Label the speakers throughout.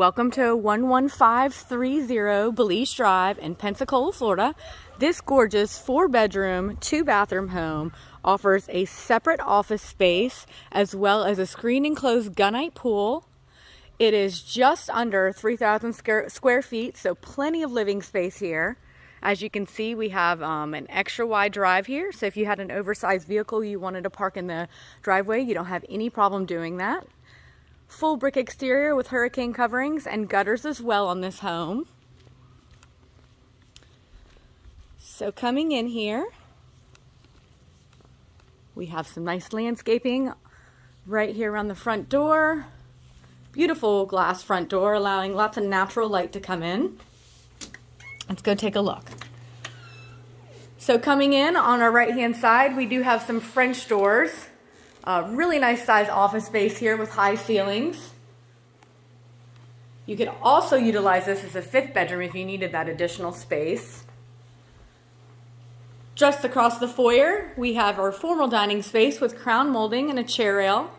Speaker 1: Welcome to 11530 Belize Drive in Pensacola, Florida. This gorgeous 4-bedroom, 2-bathroom home offers a separate office space as well as a screen-enclosed gunite pool. It is just under 3,000 square feet, so plenty of living space here. As you can see, we have an extra wide drive here, so if you had an oversized vehicle you wanted to park in the driveway, you don't have any problem doing that. Full brick exterior with hurricane coverings and gutters as well on this home. So coming in here, we have some nice landscaping right here around the front door. Beautiful glass front door, allowing lots of natural light to come in. Let's go take a look. So coming in on our right hand side, we do have some French doors. Really nice size office space here with high ceilings. You could also utilize this as a 5th bedroom if you needed that additional space. Just across the foyer, we have our formal dining space with crown molding and a chair rail.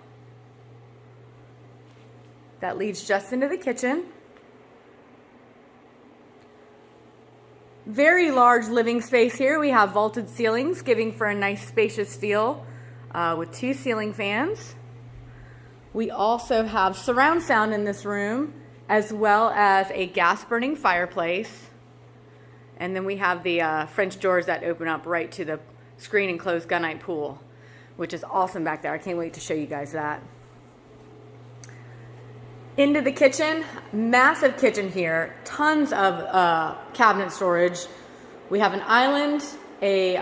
Speaker 1: That leads just into the kitchen. Very large living space here. We have vaulted ceilings, giving for a nice spacious feel. With 2 ceiling fans. We also have surround sound in this room, as well as a gas burning fireplace. And then we have the French doors that open up right to the screen enclosed gunite pool, which is awesome back there. I can't wait to show you guys that. Into the kitchen, massive kitchen here, tons of cabinet storage. We have an island, a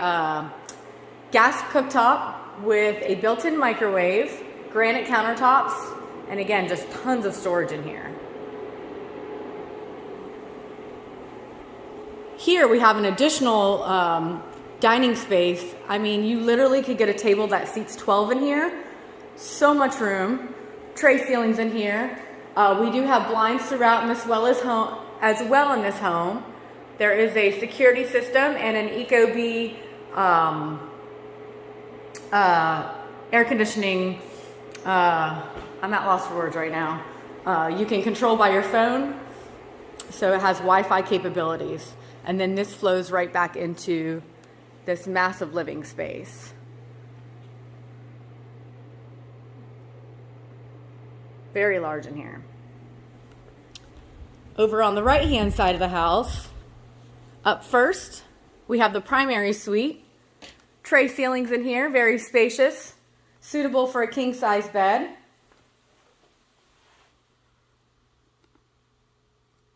Speaker 1: gas cooktop with a built-in microwave, granite countertops, and again, just tons of storage in here. Here we have an additional dining space. I mean, you literally could get a table that seats 12 in here. So much room. Tray ceilings in here. We do have blinds throughout in this as well in this home. There is a security system and an Ecobee air conditioning. I'm at loss for words right now. You can control by your phone, so it has Wi-Fi capabilities. And then this flows right back into this massive living space. Very large in here. Over on the right-hand side of the house, up first, we have the primary suite. Tray ceilings in here, very spacious, suitable for a king-size bed.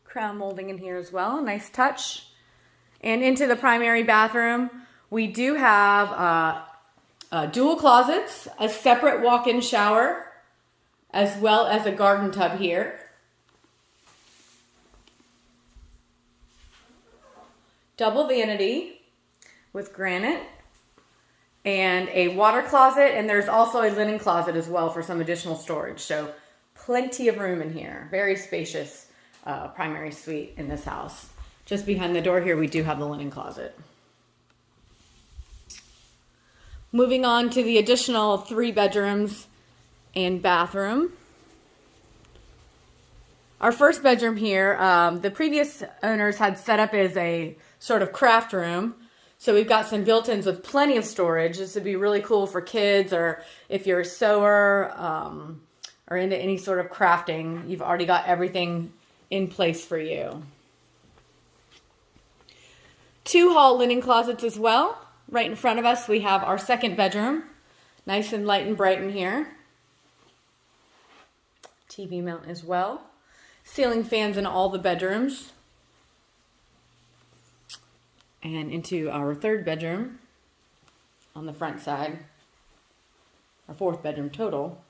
Speaker 1: Crown molding in here as well, nice touch. And into the primary bathroom, we do have dual closets, a separate walk-in shower, as well as a garden tub here. Double vanity with granite. And a water closet, and there's also a linen closet as well for some additional storage. So plenty of room in here. Very spacious primary suite in this house. Just behind the door here, we do have the linen closet. Moving on to the additional 3 bedrooms and bathroom. Our first bedroom here, the previous owners had set up as a sort of craft room. So we've got some built-ins with plenty of storage. This would be really cool for kids, or if you're a sewer or into any sort of crafting, you've already got everything in place for you. 2 hall linen closets as well. Right in front of us, we have our second bedroom. Nice and light and bright in here. TV mount as well. Ceiling fans in all the bedrooms. And into our 3rd bedroom on the front side, our 4th bedroom total.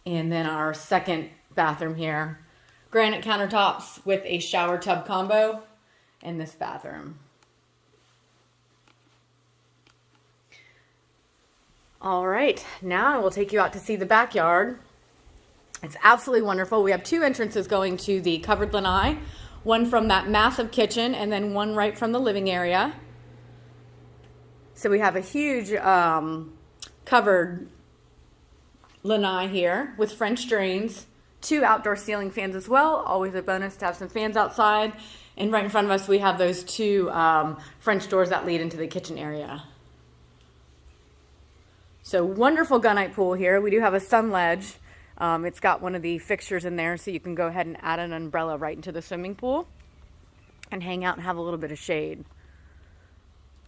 Speaker 1: And then our second bathroom here, granite countertops with a shower tub combo in this bathroom. All right, now I will take you out to see the backyard. It's absolutely wonderful. We have 2 entrances going to the covered lanai, one from that massive kitchen and then one right from the living area. So we have a huge covered lanai here with French drains, 2 outdoor ceiling fans as well. Always a bonus to have some fans outside. And right in front of us, we have those 2 French doors that lead into the kitchen area. So wonderful gunite pool here. We do have a sun ledge. It's got one of the fixtures in there, so you can go ahead and add an umbrella right into the swimming pool and hang out and have a little bit of shade.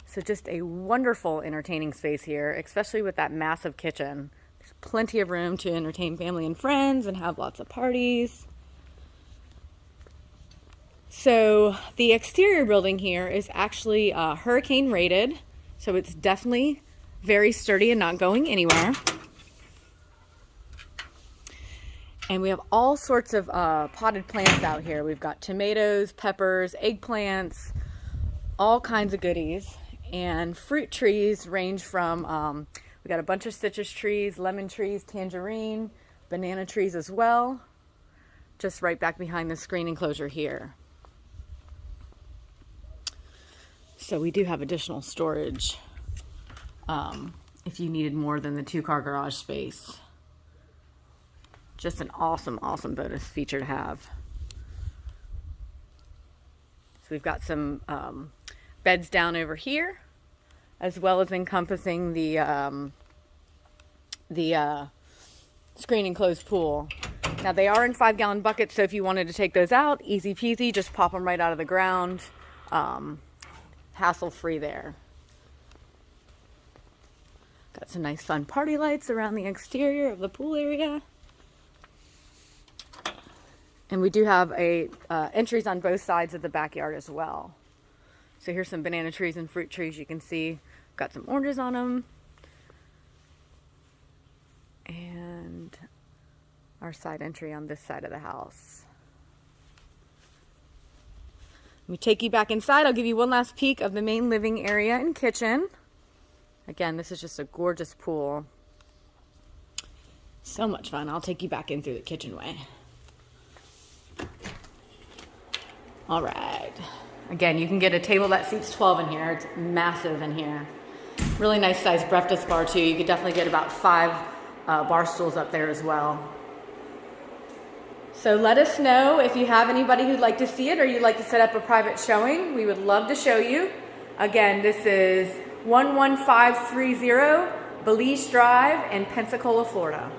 Speaker 1: So just a wonderful entertaining space here, especially with that massive kitchen. There's plenty of room to entertain family and friends and have lots of parties. So the exterior building here is actually hurricane rated, so it's definitely very sturdy and not going anywhere. And we have all sorts of potted plants out here. We've got tomatoes, peppers, eggplants, all kinds of goodies. And fruit trees range from, we got a bunch of citrus trees, lemon trees, tangerine, banana trees as well. Just right back behind the screen enclosure here. So we do have additional storage if you needed more than the 2-car garage space. Just an awesome, awesome bonus feature to have. So we've got some beds down over here, as well as encompassing the screen enclosed pool. Now they are in 5-gallon buckets, so if you wanted to take those out, easy peasy, just pop them right out of the ground. Hassle-free there. Got some nice fun party lights around the exterior of the pool area. And we do have entries on both sides of the backyard as well. So here's some banana trees and fruit trees you can see. Got some oranges on them. And our side entry on this side of the house. Let me take you back inside. I'll give you one last peek of the main living area and kitchen. Again, this is just a gorgeous pool. So much fun. I'll take you back in through the kitchenway. All right. Again, you can get a table that seats 12 in here. It's massive in here. Really nice sized breakfast bar too. You could definitely get about 5 bar stools up there as well. So let us know if you have anybody who'd like to see it or you'd like to set up a private showing. We would love to show you. Again, this is 11530 Belize Drive in Pensacola, Florida.